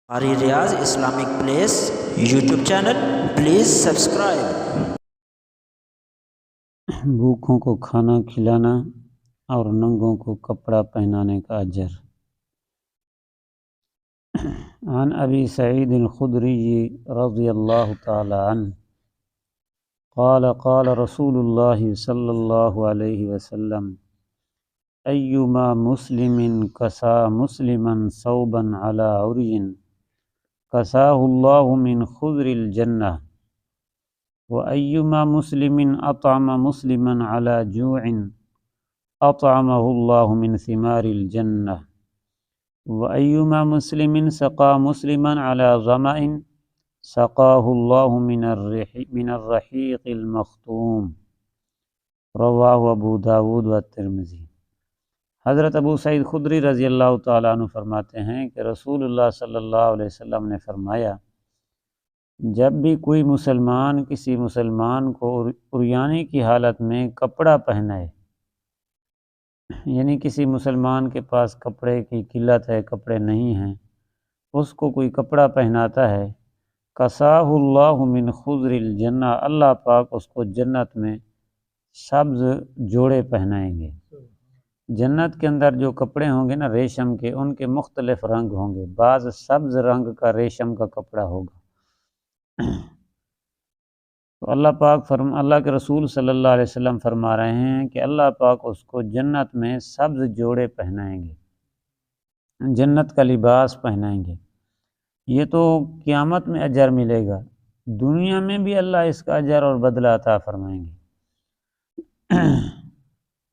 ہماری Riyaz Islamic place YouTube channel please subscribe. بھوکھوں کو کھانا کھلانا اور ننگوں کو کپڑا پہنانے کا اجر۔ عن ابی سعید الخدری رضی اللہ تعالی عنہ قال قال رسول اللہ صلی اللہ علیہ وسلم ایما مسلم کسا مسلما ثوبا علی عری کساہ اللہ من خضر الجنہ وَأَيُّمَا مُسْلِمٍ أَطْعَمَ مُسْلِمًا عَلَى جُوعٍ أَطْعَمَهُ اللَّهُ مِنْ ثِمَارِ الْجَنَّةِ وَأَيُّمَا مُسْلِمٍ سَقَى مُسْلِمًا عَلَى ظَمَإٍ سَقَاهُ اللَّهُ مِنَ الرَّحِيقِ الْمَخْتُومِ رواہ ابو داود و ترمذی۔ حضرت ابو سعید خدری رضی اللہ تعالیٰ عنہ فرماتے ہیں کہ رسول اللہ صلی اللہ علیہ وسلم نے فرمایا، جب بھی کوئی مسلمان کسی مسلمان کو عریانی کی حالت میں کپڑا پہنائے، یعنی کسی مسلمان کے پاس کپڑے کی قلت ہے، کپڑے نہیں ہیں، اس کو کوئی کپڑا پہناتا ہے، کساہ اللہ من خضر الجنہ، اللہ پاک اس کو جنت میں سبز جوڑے پہنائیں گے۔ جنت کے اندر جو کپڑے ہوں گے نا ریشم کے، ان کے مختلف رنگ ہوں گے، بعض سبز رنگ کا ریشم کا کپڑا ہوگا۔ تو اللہ کے رسول صلی اللہ علیہ وسلم فرما رہے ہیں کہ اللہ پاک اس کو جنت میں سبز جوڑے پہنائیں گے، جنت کا لباس پہنائیں گے۔ یہ تو قیامت میں اجر ملے گا، دنیا میں بھی اللہ اس کا اجر اور بدلہ عطا فرمائیں گے۔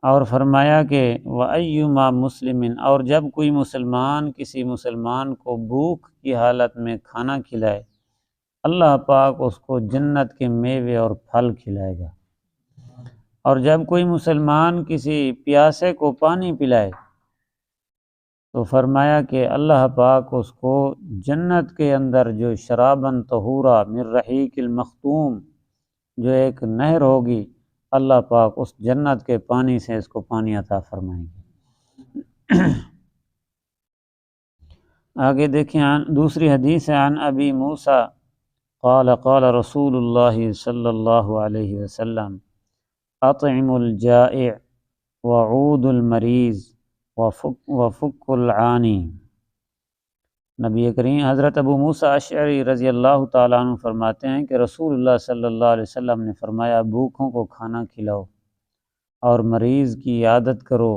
اور فرمایا کہ وَأَيُّمَا مُسْلِمٍ، اور جب کوئی مسلمان کسی مسلمان کو بھوک کی حالت میں کھانا کھلائے، اللہ پاک اس کو جنت کے میوے اور پھل کھلائے گا۔ اور جب کوئی مسلمان کسی پیاسے کو پانی پلائے تو فرمایا کہ اللہ پاک اس کو جنت کے اندر جو شراباً طہورا من رحیق المختوم، جو ایک نہر ہوگی، اللہ پاک اس جنت کے پانی سے اس کو پانی عطا فرمائیں گے۔ آگے دیکھیں، دوسری حدیث ہے عن ابی موسیٰ قال قال رسول اللہ صلی اللہ علیہ وسلم اطعم الجائع وعود المریض وفک العانی۔ نبی کریم حضرت ابو موسیٰ اشعری رضی اللہ تعالیٰ عنہ فرماتے ہیں کہ رسول اللہ صلی اللہ علیہ وسلم نے فرمایا، بھوکھوں کو کھانا کھلاؤ اور مریض کی عیادت کرو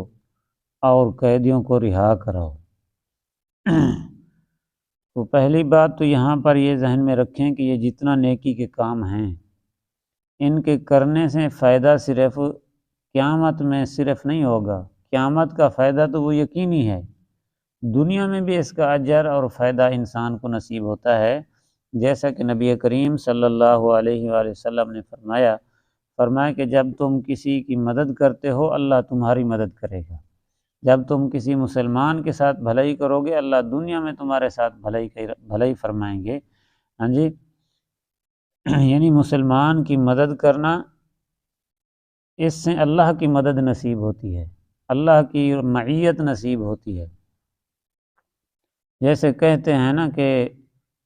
اور قیدیوں کو رہا کراؤ۔ تو پہلی بات تو یہاں پر یہ ذہن میں رکھیں کہ یہ جتنا نیکی کے کام ہیں، ان کے کرنے سے فائدہ صرف قیامت میں صرف نہیں ہوگا، قیامت کا فائدہ تو وہ یقینی ہے، دنیا میں بھی اس کا اجر اور فائدہ انسان کو نصیب ہوتا ہے، جیسا کہ نبی کریم صلی اللہ علیہ وآلہ وسلم نے فرمایا کہ جب تم کسی کی مدد کرتے ہو اللہ تمہاری مدد کرے گا، جب تم کسی مسلمان کے ساتھ بھلائی کرو گے اللہ دنیا میں تمہارے ساتھ بھلائی فرمائیں گے۔ ہاں جی، یعنی مسلمان کی مدد کرنا، اس سے اللہ کی مدد نصیب ہوتی ہے، اللہ کی معیت نصیب ہوتی ہے۔ جیسے کہتے ہیں نا کہ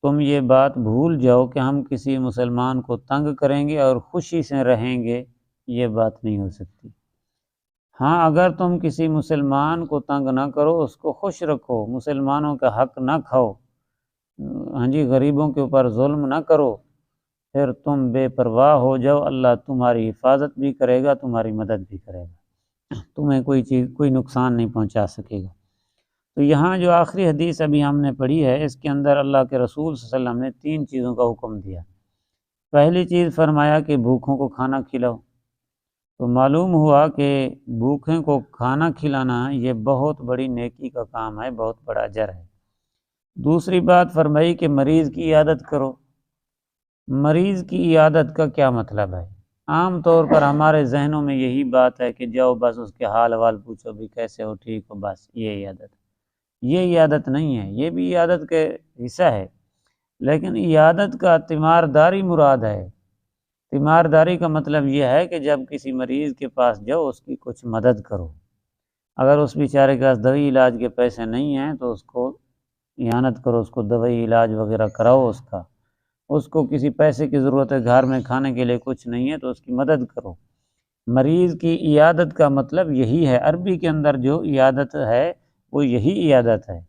تم یہ بات بھول جاؤ کہ ہم کسی مسلمان کو تنگ کریں گے اور خوشی سے رہیں گے، یہ بات نہیں ہو سکتی۔ ہاں، اگر تم کسی مسلمان کو تنگ نہ کرو، اس کو خوش رکھو، مسلمانوں کا حق نہ کھاؤ، ہاں جی، غریبوں کے اوپر ظلم نہ کرو، پھر تم بے پرواہ ہو جاؤ، اللہ تمہاری حفاظت بھی کرے گا، تمہاری مدد بھی کرے گا، تمہیں کوئی نقصان نہیں پہنچا سکے گا۔ تو یہاں جو آخری حدیث ابھی ہم نے پڑھی ہے، اس کے اندر اللہ کے رسول صلی اللہ علیہ وسلم نے 3 چیزوں کا حکم دیا۔ پہلی چیز فرمایا کہ بھوکھوں کو کھانا کھلاؤ، تو معلوم ہوا کہ بھوکھوں کو کھانا کھلانا یہ بہت بڑی نیکی کا کام ہے، بہت بڑا اجر ہے۔ دوسری بات فرمائی کہ مریض کی عیادت کرو۔ مریض کی عیادت کا کیا مطلب ہے؟ عام طور پر ہمارے ذہنوں میں یہی بات ہے کہ جاؤ بس اس کے حال حوال پوچھو، بھی کیسے ہو، ٹھیک ہو، بس یہ عیادت۔ یہ عیادت نہیں ہے، یہ بھی عیادت کے حصہ ہے، لیکن عیادت کا تیمارداری مراد ہے۔ تیمارداری کا مطلب یہ ہے کہ جب کسی مریض کے پاس جاؤ اس کی کچھ مدد کرو، اگر اس بیچارے کے پاس دوائی علاج کے پیسے نہیں ہیں تو اس کو اعانت کرو، اس کو دوائی علاج وغیرہ کراؤ اس کو کسی پیسے کی ضرورت ہے، گھر میں کھانے کے لیے کچھ نہیں ہے تو اس کی مدد کرو۔ مریض کی عیادت کا مطلب یہی ہے، عربی کے اندر جو عیادت ہے وہ یہی عیادت ہے۔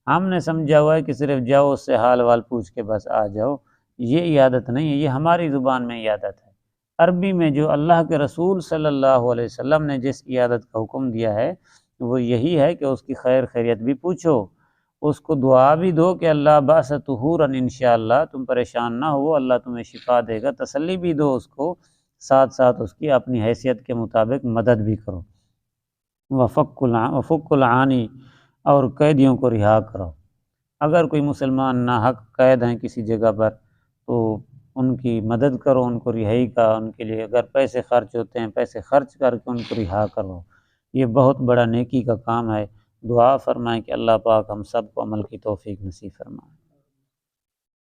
ہم نے سمجھا ہوا ہے کہ صرف جاؤ اس سے حال وال پوچھ کے بس آ جاؤ، یہ عیادت نہیں ہے، یہ ہماری زبان میں عیادت ہے۔ عربی میں جو اللہ کے رسول صلی اللہ علیہ وسلم نے جس عیادت کا حکم دیا ہے وہ یہی ہے کہ اس کی خیر خیریت بھی پوچھو، اس کو دعا بھی دو کہ اللہ باعث طہورا انشاءاللہ، تم پریشان نہ ہو، اللہ تمہیں شفا دے گا، تسلی بھی دو اس کو، ساتھ ساتھ اس کی اپنی حیثیت کے مطابق مدد بھی کرو۔ وفق العانی، اور قیدیوں کو رہا کرو۔ اگر کوئی مسلمان ناحق قید ہیں کسی جگہ پر تو ان کی مدد کرو، ان کو رہائی کا، ان کے لیے اگر پیسے خرچ ہوتے ہیں پیسے خرچ کر کے ان کو رہا کرو، یہ بہت بڑا نیکی کا کام ہے۔ دعا فرمائیں کہ اللہ پاک ہم سب کو عمل کی توفیق نصیب فرمائے۔